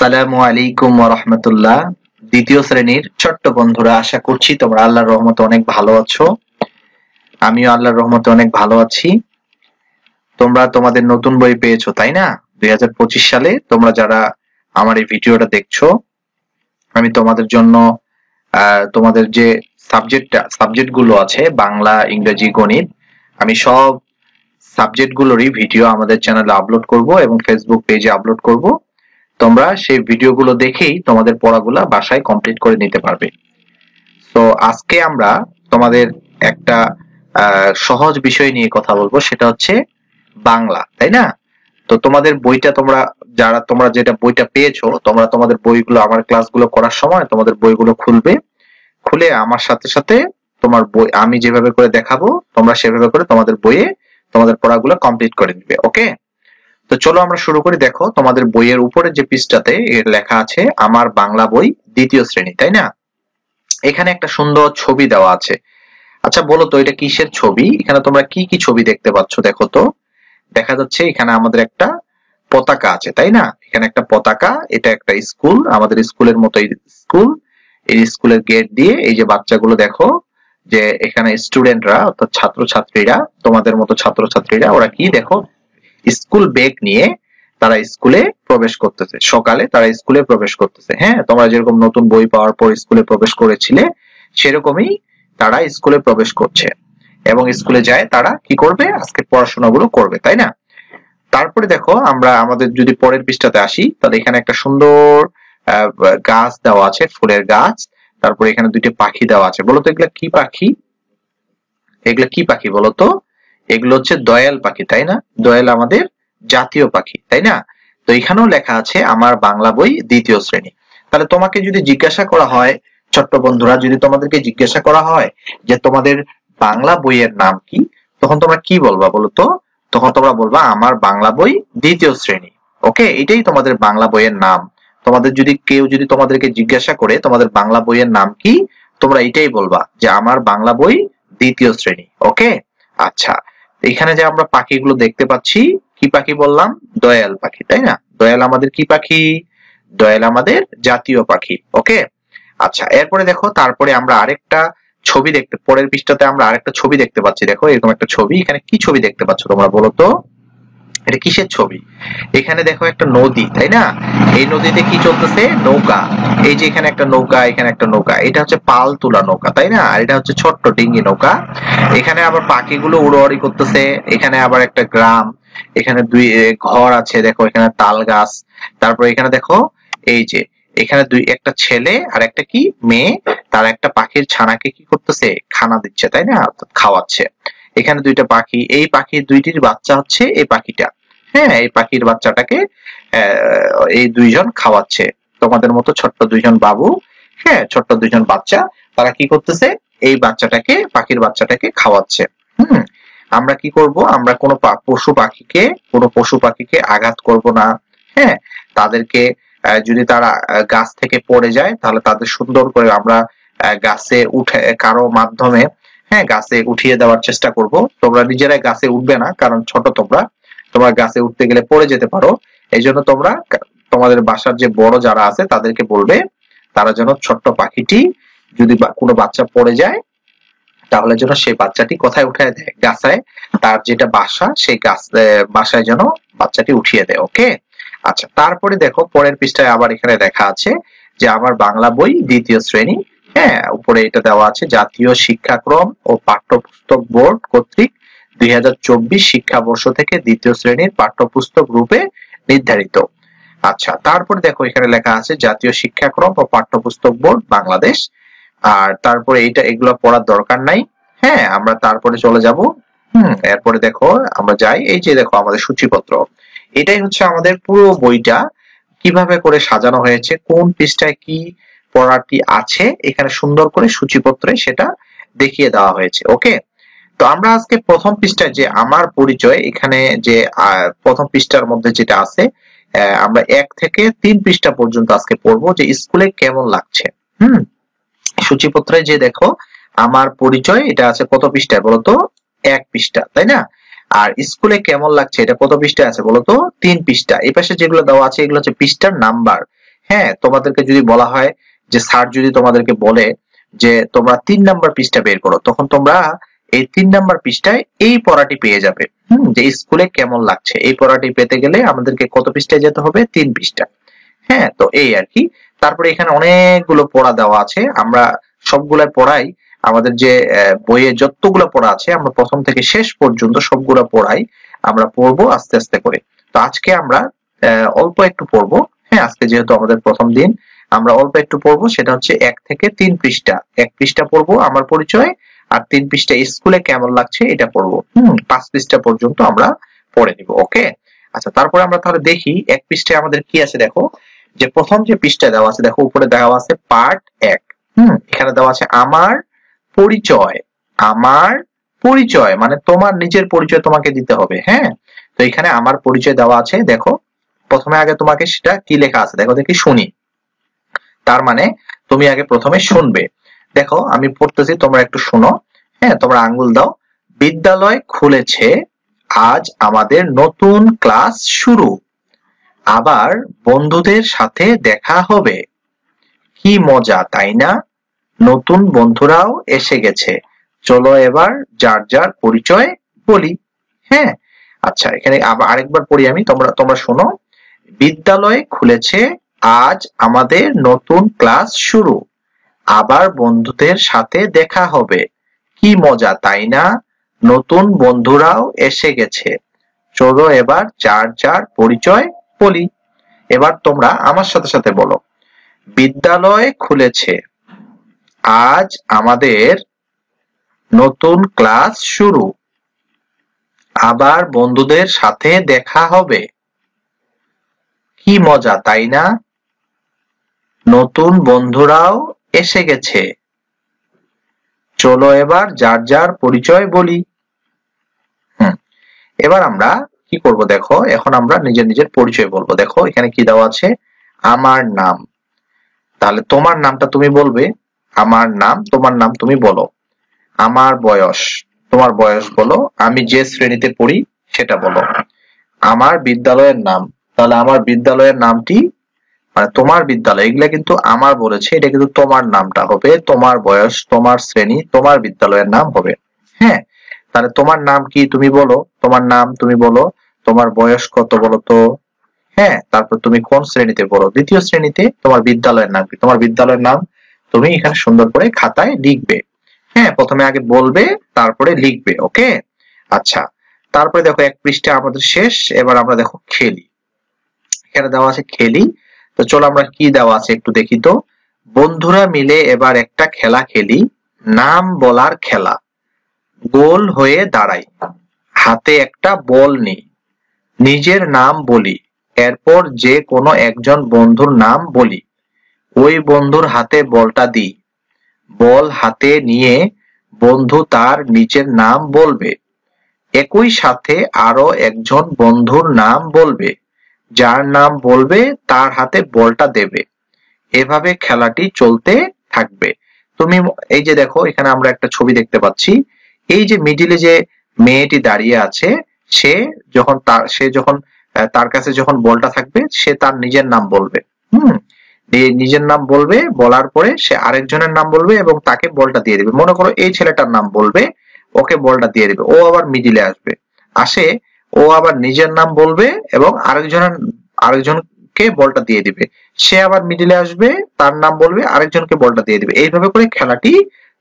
আসসালামু আলাইকুম ওয়া রাহমাতুল্লাহ। দ্বিতীয় শ্রেণীর ছোট্ট বন্ধুরা, আশা করছি তোমরা আল্লাহর রহমতে অনেক ভালো আছো। আমিও আল্লাহর রহমতে অনেক ভালো আছি। তোমরা তোমাদের নতুন বই পেয়েছো, তাই না? 2025 সালে তোমরা যারা আমার এই ভিডিওটা দেখছো, আমি তোমাদের জন্য তোমাদের যে সাবজেক্ট গুলো আছে, বাংলা, ইংরেজি, গণিত, আমি সব সাবজেক্ট গুলোরই ভিডিও আমাদের চ্যানেলে আপলোড করব এবং ফেসবুক পেজে আপলোড করব। তোমরা সেই ভিডিওগুলো দেখেই তোমাদের পড়াগুলা বাসায় কমপ্লিট করে নিতে পারবে। তো আজকে আমরা তোমাদের একটা সহজ বিষয় নিয়ে কথা বলবো, সেটা হচ্ছে বাংলা, তাই না? তো তোমাদের বইটা তোমরা যেটা বইটা পেয়েছো, তোমরা তোমাদের বইগুলো আমার ক্লাসগুলো করার সময় তোমাদের বইগুলো খুলবে, খুলে আমার সাথে সাথে তোমার বই আমি যেভাবে করে দেখাবো তোমরা সেভাবে করে তোমাদের বইয়ে তোমাদের পড়াগুলো কমপ্লিট করে নিবে। ওকে, তো চলো আমরা শুরু করি। দেখো, তোমাদের বইয়ের উপরে যে পৃষ্ঠাতে লেখা আছে আমার বাংলা বই দ্বিতীয় শ্রেণী, তাই না? এখানে একটা সুন্দর ছবি দেওয়া আছে। আচ্ছা বলো তো, এটা কিসের ছবি? এখানে তোমরা কি কি ছবি দেখতে পাচ্ছ? দেখো তো, দেখা যাচ্ছে এখানে আমাদের একটা পতাকা আছে, তাই না? এখানে একটা পতাকা, এটা একটা স্কুল, আমাদের স্কুলের মতো স্কুল। এই স্কুলের গেট দিয়ে এই যে বাচ্চাগুলো, দেখো যে এখানে স্টুডেন্টরা অর্থাৎ ছাত্রছাত্রীরা, তোমাদের মতো ছাত্রছাত্রীরা, ওরা কি দেখো স্কুল ব্যাগ নিয়ে তারা স্কুলে প্রবেশ করতেছে। সকালে তারা স্কুলে প্রবেশ করতেছে। হ্যাঁ, তোমরা যেরকম নতুন বই পাওয়ার পর স্কুলে প্রবেশ করেছিলে, সেরকমই তারা স্কুলে প্রবেশ করছে এবং স্কুলে যায় তারা কি করবে? আজকে পড়াশোনাগুলো করবে, তাই না? তারপরে দেখো, আমরা আমাদের যদি পরের পৃষ্ঠাতে আসি, তাহলে এখানে একটা সুন্দর গাছ দেওয়া আছে, ফুলের গাছ। তারপরে এখানে দুইটা পাখি দেওয়া আছে। বলতো এগুলা কি পাখি? এগুলা কি পাখি বলতো? এগুলো হচ্ছে দয়াল পাখি, তাই না? দয়াল আমাদের জাতীয় পাখি, তাই না? তো এখানেও লেখা আছে আমার বাংলা বই দ্বিতীয় শ্রেণী। তাহলে তোমাকে যদি জিজ্ঞাসা করা হয়, ছোট্ট বন্ধুরা, যদি তোমাদেরকে জিজ্ঞাসা করা হয় যে তোমাদের বাংলা বইয়ের নাম কি, তখন তোমরা কি বলবা বলতো? তখন তোমরা বলবা আমার বাংলা বই দ্বিতীয় শ্রেণী। ওকে, এটাই তোমাদের বাংলা বইয়ের নাম। তোমাদের যদি কেউ তোমাদেরকে জিজ্ঞাসা করে তোমাদের বাংলা বইয়ের নাম কি, তোমরা এটাই বলবা যে আমার বাংলা বই দ্বিতীয় শ্রেণী। ওকে, আচ্ছা, এখানে যে আমরা পাখিগুলো দেখতে পাচ্ছি, কি পাখি বললাম? দয়াল পাখি, তাই না? দয়াল আমাদের কি পাখি? দয়াল আমাদের জাতীয় পাখি। ওকে, আচ্ছা, এরপরে দেখো, তারপরে আমরা আরেকটা ছবি পরের পৃষ্ঠাতে আমরা আরেকটা ছবি দেখতে পাচ্ছি। দেখো, এরকম একটা ছবি। এখানে কি ছবি দেখতে পাচ্ছ তোমরা বলো তো? এটা কিসের ছবি? এখানে দেখো একটা নদী, তাই না? এই নদীতে কি চলতেছে? নৌকা। এই যে এখানে একটা নৌকা, এখানে একটা নৌকা, এটা হচ্ছে পাল তোলা নৌকা, তাই না? আর এটা হচ্ছে ছোট্ট ডিঙ্গি নৌকা। এখানে আবার পাখিগুলো উড়োআড়ি করতেছে। এখানে আবার একটা গ্রাম, এখানে দুই ঘর আছে, দেখো এখানে তাল গাছ। তারপর এখানে দেখো, এই যে এখানে একটা ছেলে আর একটা কি মেয়ে, তার একটা পাখির ছানাকে কি করতেছে? খানা দিচ্ছে, তাই না? অর্থাৎ খাওয়াচ্ছে। এখানে দুইটা পাখি, এই পাখির দুইটির বাচ্চা হচ্ছে এই পাখিটা। হ্যাঁ, এই পাখির বাচ্চাটাকে এই দুইজন খাওয়াচ্ছে। তোমাদের মতো ছোট্ট দুইজন বাবু, হ্যাঁ, ছোট্ট দুইজন বাচ্চা, তারা কি করতেছে? এই বাচ্চাটাকে, পাখির বাচ্চাটাকে খাওয়াচ্ছে। হুম, আমরা কি করব? আমরা কোনো পশু পাখিকে আঘাত করব না। হ্যাঁ, তাদেরকে যদি তারা গাছ থেকে পড়ে যায়, তাহলে তাদের সুন্দর করে আমরা গাছে উঠে কারো মাধ্যমে, হ্যাঁ, গাছে উঠিয়ে দেওয়ার চেষ্টা করব। তোমরা নিজেরাই গাছে উঠবে না, কারণ ছোট তোমরা, তোমরা গাছে উঠতে গেলে পড়ে যেতে পারো। এই জন্য তোমরা তোমাদের বাসার যে বড় যারা আছে তাদেরকে বলবে, তারা যেন ছোট্ট পাখিটি যদি কোনো বাচ্চা পড়ে যায়, তাহলে যেন সেই বাচ্চাটি কোথায় উঠায় দেয়? গাছায়। তার যেটা বাসা, সেই বাসায় যেন বাচ্চাটি উঠিয়ে দেয়। ওকে, আচ্ছা, তারপরে দেখো পরের পৃষ্ঠায় আবার এখানে লেখা আছে যে আমার বাংলা বই দ্বিতীয় শ্রেণী। হ্যাঁ, উপরে এটা দেওয়া আছে জাতীয় শিক্ষাক্রম ও পাঠ্যপুস্তক বোর্ড কর্তৃক 2024 শিক্ষাবর্ষ থেকে দ্বিতীয় শ্রেণীর পাঠ্যপুস্তক রূপে নির্ধারিত। আচ্ছা, তারপরে দেখো এখানে লেখা আছে জাতীয় শিক্ষাক্রম ও পাঠ্যপুস্তক বোর্ড বাংলাদেশ। আর তারপরে এগুলো পড়ার দরকার নাই। হ্যাঁ, আমরা তারপরে চলে যাব। এরপরে দেখো আমরা যাই, এই যে দেখো আমাদের সূচিপত্র। এটাই হচ্ছে আমাদের পুরো বইটা কিভাবে করে সাজানো হয়েছে, কোন পৃষ্ঠায় কি পড়াটি আছে, এখানে সুন্দর করে সূচিপত্রে সেটা দেখিয়ে দেওয়া হয়েছে। ওকে, তো আমরা আজকে প্রথম পৃষ্ঠায় যে আমার পরিচয়, এখানে যে প্রথম পৃষ্ঠার মধ্যে যেটা আছে, আমরা 1 থেকে 3 পৃষ্ঠা পর্যন্ত আজকে পড়বো যে স্কুলে কেমন লাগছে। সূচিপত্রে যে দেখো আমার পরিচয়, এটা আছে কত পৃষ্ঠায় বলতো? 1 পৃষ্ঠা, তাই না? আর স্কুলে কেমন লাগছে এটা কত পৃষ্ঠায় আছে বলতো? 3 পৃষ্ঠা। এই পাশে যেগুলো দেওয়া আছে এগুলো হচ্ছে পৃষ্ঠার নাম্বার। হ্যাঁ, তোমাদেরকে যদি বলা হয় যে স্যার যদি তোমাদেরকে বলে যে তোমরা 3 নাম্বার পৃষ্ঠা বের করো, তখন তোমরা এই 3 নাম্বার পৃষ্ঠায় এই পড়াটি পেয়ে যাবে। যে স্কুলে কেমন লাগছে, এই পড়াটি পেতে গেলে আমাদেরকে কত পৃষ্ঠায় যেতে হবে? 3 পৃষ্ঠা। হ্যাঁ, তো এই আর কি। তারপরে এখানে অনেকগুলো পড়া দেওয়া আছে, আমরা সবগুলা পড়াই আমাদের যে বইয়ে যতগুলো পড়া আছে আমরা প্রথম থেকে শেষ পর্যন্ত সবগুলো পড়াই আমরা পড়বো আস্তে আস্তে করে। তো আজকে আমরা অল্প একটু পড়বো। হ্যাঁ, আজকে যেহেতু আমাদের প্রথম দিন আমরা অল্প একটু পড়বো, সেটা হচ্ছে 1 থেকে 3 পৃষ্ঠা। 1 পৃষ্ঠা পড়বো আমার পরিচয়, আর 3 পৃষ্ঠা স্কুলে কেমন লাগছে এটা পড়বো। 5 পৃষ্ঠা পর্যন্ত আমরা পড়ে নিব। ওকে, আচ্ছা, তারপরে আমরা তাহলে দেখি 1 পৃষ্ঠায় আমাদের কি আছে। দেখো যে প্রথম যে পৃষ্ঠা দেওয়া আছে, দেখো উপরে দেওয়া আছে পার্ট 1। এখানে দেওয়া আছে আমার পরিচয়। আমার পরিচয় মানে তোমার নিজের পরিচয় তোমাকে দিতে হবে। হ্যাঁ, তো এখানে আমার পরিচয় দেওয়া আছে। দেখো প্রথমে আগে তোমাকে সেটা কি লেখা আছে দেখো, দেখি শুনি। তার মানে তুমি আগে প্রথমে শুনবে। দেখো আমি পড়তেছি, তোমরা একটু শোনো। হ্যাঁ, তোমরা আঙ্গুল দাও। বিদ্যালয় খুলেছে, আজ আমাদের নতুন ক্লাস শুরু, আবার বন্ধুদের সাথে দেখা হবে। কি মজা, তাই না? নতুন বন্ধুরাও এসে গেছে, চলো এবার যার যার পরিচয় বলি। হ্যাঁ, আচ্ছা, এখানে আবার আরেকবার পড়ি আমি, তোমরা তোমরা শোনো। বিদ্যালয় খুলেছে, আজ আমাদের নতুন ক্লাস শুরু, আবার বন্ধুদের সাথে দেখা হবে। কি মজা, তাই না? নতুন বন্ধুরাও এসে গেছে, চলো এবার যার যার পরিচয় বলি। এবার তোমরা আমার সাথে সাথে বলো, বিদ্যালয় খুলেছে, আজ আমাদের নতুন ক্লাস শুরু, আবার বন্ধুদের সাথে দেখা হবে। কি মজা, তাই না? নতুন বন্ধুরাও এসে গেছে, চলো এবার যার যার পরিচয় বলি। এবার আমরা কি করব দেখো, এখন আমরা নিজের নিজের পরিচয় বলবো। দেখো এখানে কি দেওয়া আছে, আমার নাম। তাহলে তোমার নামটা তুমি বলবে, আমার নাম, তোমার নাম তুমি বলো। আমার বয়স, তোমার বয়স বলো। আমি যে শ্রেণীতে পড়ি সেটা বলো। আমার বিদ্যালয়ের নাম, তাহলে আমার বিদ্যালয়ের নামটি, মানে তোমার বিদ্যালয়, এগুলা কিন্তু আমার বলেছে, এটা কিন্তু তোমার নামটা হবে। তোমার বয়স, তোমার শ্রেণী, তোমার বিদ্যালয়ের নাম হবে। হ্যাঁ, তাহলে তোমার নাম কি তুমি বলো, তোমার নাম তুমি বলো। তোমার বয়স কত বলো তো। হ্যাঁ, তারপর তুমি কোন শ্রেণীতে পড়ো? 2য় শ্রেণীতে। তোমার বিদ্যালয়ের নাম কি? তোমার বিদ্যালয়ের নাম তুমি এখানে সুন্দর করে খাতায় লিখবে। হ্যাঁ, প্রথমে আগে বলবে, তারপরে লিখবে। ওকে, আচ্ছা, তারপরে দেখো 1 পৃষ্ঠা আমাদের শেষ। এবার আমরা দেখো খেলি। এখানে দেওয়া আছে খেলি। তো চলো আমরা কি দেওয়া আছে একটু দেখি তো। বন্ধুরা মিলে এবার একটা খেলা খেলি, নাম বলার খেলা। গোল হয়ে দাঁড়াই, হাতে একটা বল নিই, নিজের নাম বলি, এরপর যে কোনো একজন বন্ধুর নাম বলি, ওই বন্ধুর হাতে বলটা দিই। বল হাতে নিয়ে বন্ধু তার নিজের নাম বলবে, একই সাথে আরো একজন বন্ধুর নাম বলবে, যার নাম বলবে তার হাতে বলটা দেবে। এভাবে খেলাটি চলতে থাকবে। তুমি এই যে দেখো, এখানে আমরা একটা ছবি দেখতে পাচ্ছি। এই যে মিডিলে যে মেয়েটি দাঁড়িয়ে আছে, সে যখন তার কাছে যখন বলটা থাকবে, সে তার নিজের নাম বলবে। নিজের নাম বলবে, বলার পরে সে আরেকজনের নাম বলবে এবং তাকে বলটা দিয়ে দেবে। মনে করো এই ছেলেটার নাম বলবে, ওকে বলটা দিয়ে দেবে। ও আবার মিডিলে আসে, ও আবার নিজের নাম বলবে এবং আরেকজনকে বলটা দিয়ে দিবে। সে আবার মিডিলে আসবে, তার নাম বলবে, আরেকজনকে বলটা দিয়ে দিবে। এইভাবে করে খেলাটি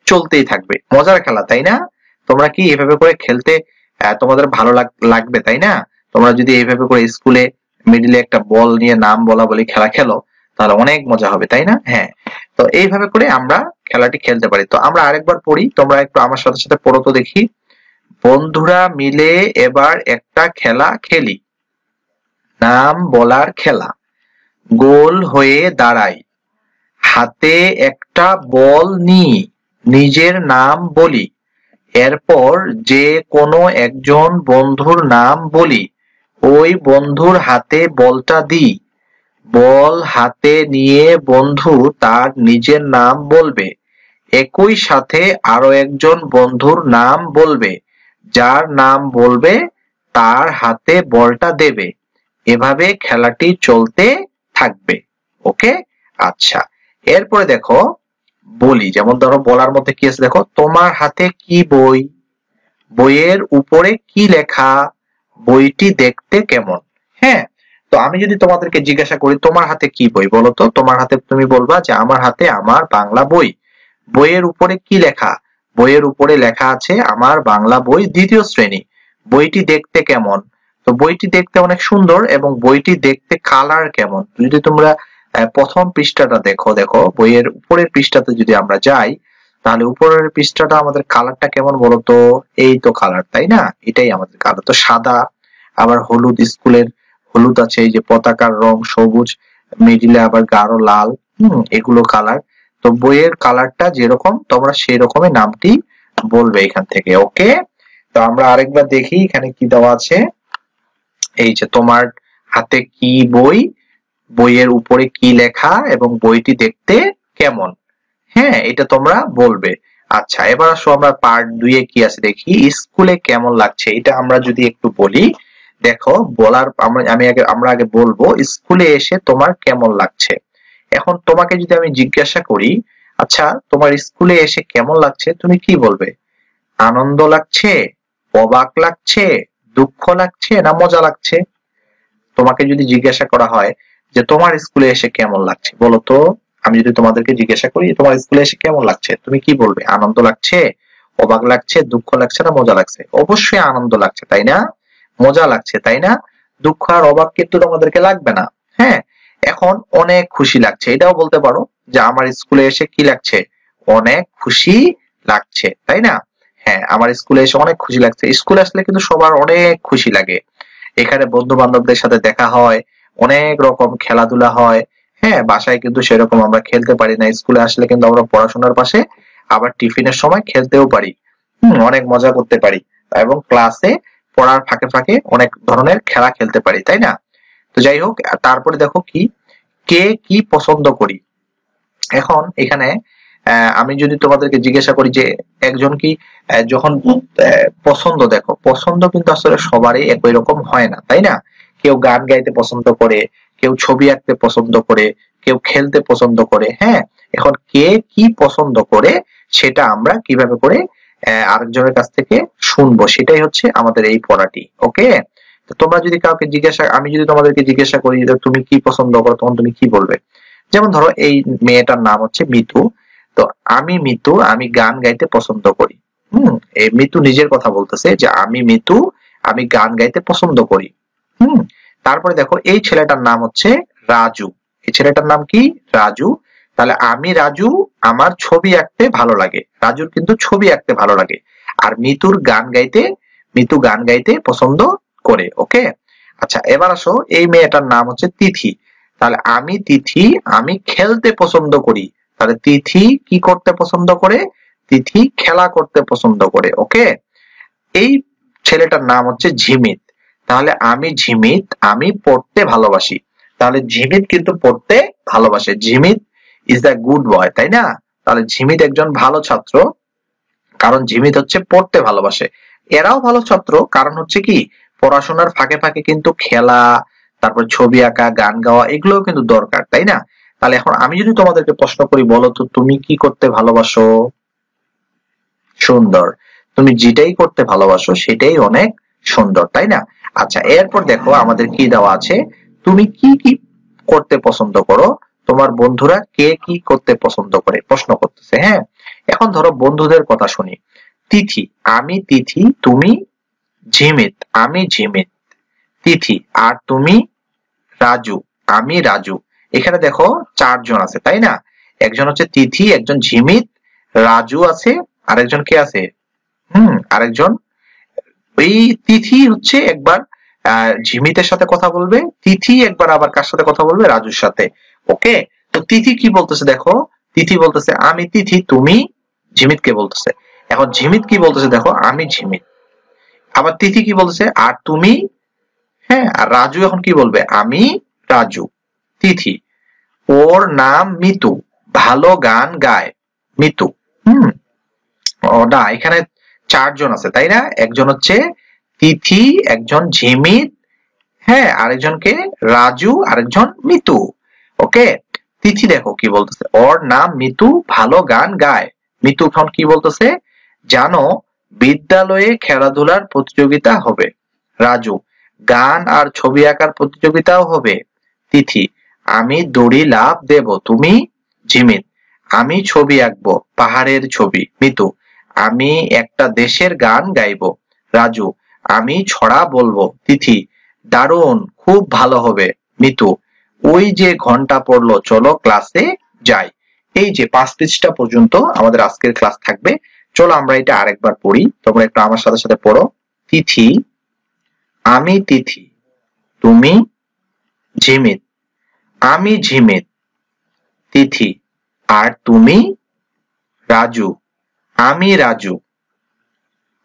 চলতেই থাকবে। মজার খেলা, তাই না? তোমরা কি এভাবে করে খেলতে তোমাদের ভালো লাগবে, তাই না? তোমরা যদি এইভাবে করে স্কুলে মিডিলে একটা বল নিয়ে নাম বলা বলি খেলা খেলো, তাহলে অনেক মজা হবে, তাই না? হ্যাঁ, তো এইভাবে করে আমরা খেলাটি খেলতে পারি। তো আমরা আরেকবার পড়ি, তোমরা একটু আমার সাথে সাথে পড়ো তো দেখি। বন্ধুরা মিলে এবার একটা খেলা খেলি, নাম বলার খেলা। গোল হয়ে দাঁড়াই, হাতে একটা বল নিই, নিজের নাম বলি, এরপর যে কোনো একজন বন্ধুর নাম বলি, ওই বন্ধুর হাতে বলটা দিই। বল হাতে নিয়ে বন্ধু তার নিজের নাম বলবে, একই সাথে আরো একজন বন্ধুর নাম বলবে, যার নাম বলবে তার হাতে বলটা দেবে। এভাবে খেলাটি চলতে থাকবে। ওকে। আচ্ছা, এরপরে দেখো বলি, যেমন ধরো বলার মধ্যে কি আছে দেখো, তোমার হাতে কি বই, বইয়ের উপরে কি লেখা, বইটি দেখতে কেমন। হ্যাঁ, তো আমি যদি তোমাদেরকে জিজ্ঞাসা করি তোমার হাতে কি বই, বলো তো তোমার হাতে, তুমি বলবা যে আমার হাতে আমার বাংলা বই। বইয়ের উপরে কি লেখা, বইয়ের উপরে লেখা আছে আমার বাংলা বই দ্বিতীয় শ্রেণী। বইটি দেখতে কেমন, তো বইটি দেখতে অনেক সুন্দর, এবং বইটি দেখতে কালার কেমন। যদি তোমরা প্রথম পৃষ্ঠাটা দেখো, দেখো বইয়ের উপরের পৃষ্ঠাতে যদি আমরা যাই, তাহলে উপরের পৃষ্ঠাটা আমাদের কালারটা কেমন বলতো, এই তো কালার, তাই না, এটাই আমাদের কালার, তো সাদা, আবার হলুদ, স্কুলের হলুদ আছে, এই যে পতাকার রং সবুজ, মিডিলে আবার গাঢ় লাল, এগুলো কালার। তো বইয়ের কালারটা যেরকম তোমরা সেই রকমের নামটি বলবে এখান থেকে। ওকে, তো আমরা আরেকবার দেখি এখানে কি দেওয়া আছে। এই যে তোমার হাতে কি বই, বইয়ের উপরে কি লেখা, এবং বইটি দেখতে কেমন। হ্যাঁ, এটা তোমরা বলবে। আচ্ছা, এবার আসো আমরা পার্ট 2 এ কি আছে দেখি। স্কুলে কেমন লাগছে, এটা আমরা যদি একটু বলি, দেখো বলার আমরা আগে বলবো স্কুলে এসে তোমার কেমন লাগছে। এখন তোমাকে যদি আমি জিজ্ঞাসা করি, আচ্ছা তোমার স্কুলে এসে কেমন লাগছে, তুমি কি বলবে? আনন্দ লাগছে, অবাক লাগছে, দুঃখ লাগছে, না মজা লাগছে? তোমাকে যদি জিজ্ঞাসা করা হয় যে তোমার স্কুলে এসে কেমন লাগছে, বলো তো। আমি যদি তোমাদেরকে জিজ্ঞাসা করি তোমার স্কুলে এসে কেমন লাগছে, তুমি কি বলবে? আনন্দ লাগছে, অবাক লাগছে, দুঃখ লাগছে, না মজা লাগছে? অবশ্যই আনন্দ লাগছে, তাই না? মজা লাগছে, তাই না? দুঃখ আর অবাক কিন্তু তোমাদেরকে লাগবে না। হ্যাঁ, এখন অনেক খুশি লাগছে, এটাও বলতে পারো যে আমার স্কুলে এসে কি লাগছে, অনেক খুশি লাগছে, তাই না? হ্যাঁ, আমার স্কুলে এসে অনেক খুশি লাগছে। স্কুলে আসলে কিন্তু সবার অনেক খুশি লাগে। এখানে বন্ধু বান্ধবদের সাথে দেখা হয়, অনেক রকম খেলাধুলা হয়। হ্যাঁ, বাসায় কিন্তু সেরকম আমরা খেলতে পারি না, স্কুলে আসলে কিন্তু আমরা পড়াশোনার পাশে আবার টিফিনের সময় খেলতেও পারি, অনেক মজা করতে পারি, এবং ক্লাসে পড়ার ফাঁকে ফাঁকে অনেক ধরনের খেলা খেলতে পারি, তাই না? তো যাই হোক, তারপরে দেখো কি, কে কি পছন্দ করি। এখন এখানে আমি যদি তোমাদেরকে জিজ্ঞাসা করি যে একজন কি যখন পছন্দ, দেখো পছন্দ কিন্তু আসলে সবারই একই রকম হয় না, তাই না? কেউ গান গাইতে পছন্দ করে, কেউ ছবি আঁকতে পছন্দ করে, কেউ খেলতে পছন্দ করে। হ্যাঁ, এখন কে কি পছন্দ করে সেটা আমরা কিভাবে করে আরেকজনের কাছ থেকে শুনবো, সেটাই হচ্ছে আমাদের এই পড়াটি। ওকে, তো তোমরা যদি কাউকে জিজ্ঞাসা, আমি যদি তোমাদেরকে জিজ্ঞাসা করি যে তুমি কি পছন্দ করো, তখন তুমি কি বলবে? যেমন ধরো এই মেয়েটার নাম হচ্ছে মিতু, তো আমি মিতু, আমি গান গাইতে পছন্দ করি। এই মিতু নিজের কথা বলতেছে যে আমি মিতু, আমি গান গাইতে পছন্দ করি। হুম তারপরে দেখো এই ছেলেটার নাম হচ্ছে রাজু, এই ছেলেটার নাম কি? রাজু। তাহলে আমি রাজু, আমার ছবি আঁকতে ভালো লাগে। রাজুর কিন্তু ছবি আঁকতে ভালো লাগে। আর মিতু গান গাইতে পছন্দ করে। ওকে, আচ্ছা এবার আসো এই মেয়েটার নাম হচ্ছে তিথি, তাহলে আমি তিথি, আমি খেলতে পছন্দ করি। তাহলে তিথি কি করতে পছন্দ করে? তিথি খেলা করতে পছন্দ করে। ওকে, এই ছেলেটার নাম হচ্ছে ঝিমিত, তাহলে আমি ঝিমিত, আমি পড়তে ভালোবাসি। তাহলে ঝিমিত কিন্তু পড়তে ভালোবাসে, ঝিমিত ইজ দ্য গুড বয়, তাই না? তাহলে ঝিমিত একজন ভালো ছাত্র, কারণ ঝিমিত হচ্ছে পড়তে ভালোবাসে। এরাও ভালো ছাত্র, কারণ হচ্ছে কি পড়াশোনার ফাঁকে ফাঁকে কিন্তু খেলা, তারপর ছবি আঁকা, গান গাওয়া, এগুলোও কিন্তু দরকার, তাই না? তাহলে এখন আমি যদি তোমাদেরকে প্রশ্ন করি, বলো তো তুমি কি করতে ভালোবাসো? সুন্দর, তুমি যেটাই করতে ভালোবাসো সেটাই অনেক সুন্দর, তাই না? আচ্ছা, এরপর দেখো আমাদের কি দেওয়া আছে, তুমি কি কি করতে পছন্দ করো, তোমার বন্ধুরা কে কি করতে পছন্দ করে, প্রশ্ন করতেছে। হ্যাঁ, এখন ধরো বন্ধুদের কথা শুনি। তিথি, আমি তিথি, তুমি ঝিমিত, আমি ঝিমিত, তিথি। আর তুমি? রাজু, আমি রাজু। এখানে দেখো চারজন আছে, তাই না? একজন হচ্ছে তিথি, একজন ঝিমিত, রাজু আছে, আরেকজন কে আছে? আরেকজন ওই তিথি হচ্ছে একবার ঝিমিতের সাথে কথা বলবে, তিথি একবার আবার কার সাথে কথা বলবে? রাজুর সাথে। ওকে, তো তিথি কি বলতেছে দেখো, তিথি বলতেছে আমি তিথি, তুমি? ঝিমিতকে বলতেছে। এখন ঝিমিত কি বলতেছে দেখো, আমি ঝিমিত। আবার তিথি কি বলতেছে, আর তুমি? হ্যাঁ, আর রাজু এখন কি বলবে? আমি রাজু। তিথি, ওর নাম মিতু, ভালো গান গায়। মিতু। হুম ও না, এখানে চারজন আছে, তাই না? একজন হচ্ছে তিথি, একজন ঝিমিত, হ্যাঁ, আরেকজনকে রাজু, আরেকজন মিতু। ওকে, তিথি দেখো কি বলতেছে, ওর নাম মিতু, ভালো গান গায়। মিতু এখন কি বলতেছে, জানো বিদ্যালয়ে খেলাধুলার প্রতিযোগিতা হবে। রাজু, গান আর ছবি আঁকার প্রতিযোগিতাও হবে। তিথি, আমি দড়ি লাফ দেব, তুমি? জিমিত, আমি ছবি আঁকবো, পাহাড়ের ছবি। মিতু, আমি একটা দেশের গান গাইবো। রাজু, আমি ছড়া বলবো। তিথি, দারুণ, খুব ভালো হবে। মিতু, ওই যে ঘন্টা পড়লো, চলো ক্লাসে যাই। এই যে 5 পৃষ্ঠা পর্যন্ত আমাদের আজকের ক্লাস থাকবে। চলো আমরা এটা আরেকবার পড়ি, তোমরা একটু আমার সাথে সাথে পড়ো। তিথি, আমি তিথি, তুমি? ঝিমিত, আমি ঝিমিত। তিথি, আর তুমি? রাজু, আমি রাজু।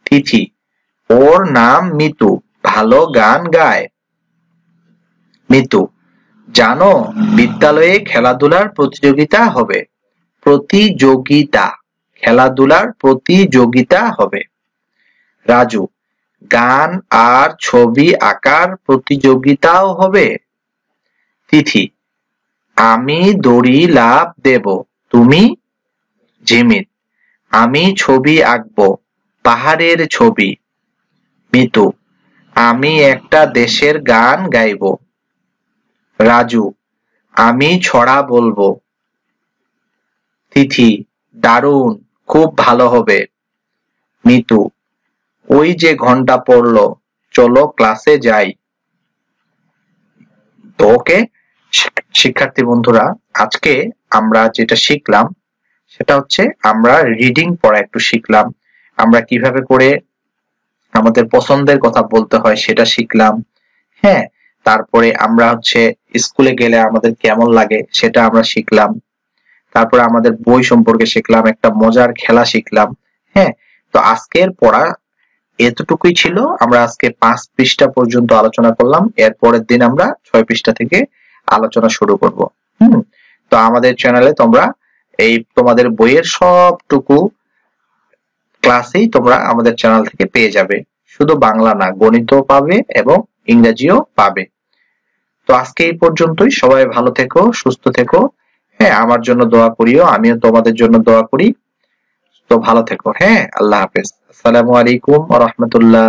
তিথি, ওর নাম মিতু, ভালো গান গায়। মিতু, জানো বিদ্যালয়ে খেলাধুলার প্রতিযোগিতা হবে। প্রতিযোগিতা, খেলাধুলার প্রতিযোগিতা হবে। রাজু, গান আর ছবি আঁকার প্রতিযোগিতাও হবে। তিথি, আমি দড়ি লাফ দেব, তুমি? ঝিমিত, আমি ছবি আঁকবো, পাহাড়ের ছবি। মিতু, আমি একটা দেশের গান গাইবো। রাজু, আমি ছড়া বলবো। তিথি, দারুণ, খুব ভালো হবে। মিতু, ওই যে ঘন্টা পড়লো, চলো ক্লাসে যাই। তো ওকে শিক্ষার্থী বন্ধুরা, আজকে আমরা যেটা শিখলাম সেটা হচ্ছে আমরা রিডিং পড়া একটু শিখলাম, আমরা কিভাবে করে আমাদের পছন্দের কথা বলতে হয় সেটা শিখলাম। হ্যাঁ, তারপরে আমরা হচ্ছে স্কুলে গেলে আমাদের কেমন লাগে সেটা আমরা শিখলাম। তারপরে আমাদের বই সম্পর্কে শিখলাম, একটা মজার খেলা শিখলাম। হ্যাঁ, তো আজকের পড়া এতটুকুই ছিল। আমরা আজকে 5 পৃষ্ঠা পর্যন্ত আলোচনা করলাম, এর পরের দিন আমরা 6 পৃষ্ঠা থেকে আলোচনা শুরু করব। তো আমাদের চ্যানেলে তোমরা এই তোমাদের বইয়ের সবটুকু ক্লাসেই তোমরা আমাদের চ্যানেল থেকে পেয়ে যাবে, শুধু বাংলা না, গণিতও পাবে এবং ইংরেজিও পাবে। তো আজকে এই পর্যন্তই। সবাই ভালো থেকো, সুস্থ থেকো। হ্যাঁ, আমার জন্য দোয়া করিও, আমিও তোমাদের জন্য দোয়া করি। তো ভালো থেকো। হ্যাঁ, আল্লাহ হাফেজ। আসসালামু আলাইকুম ওয়া রাহমাতুল্লাহ।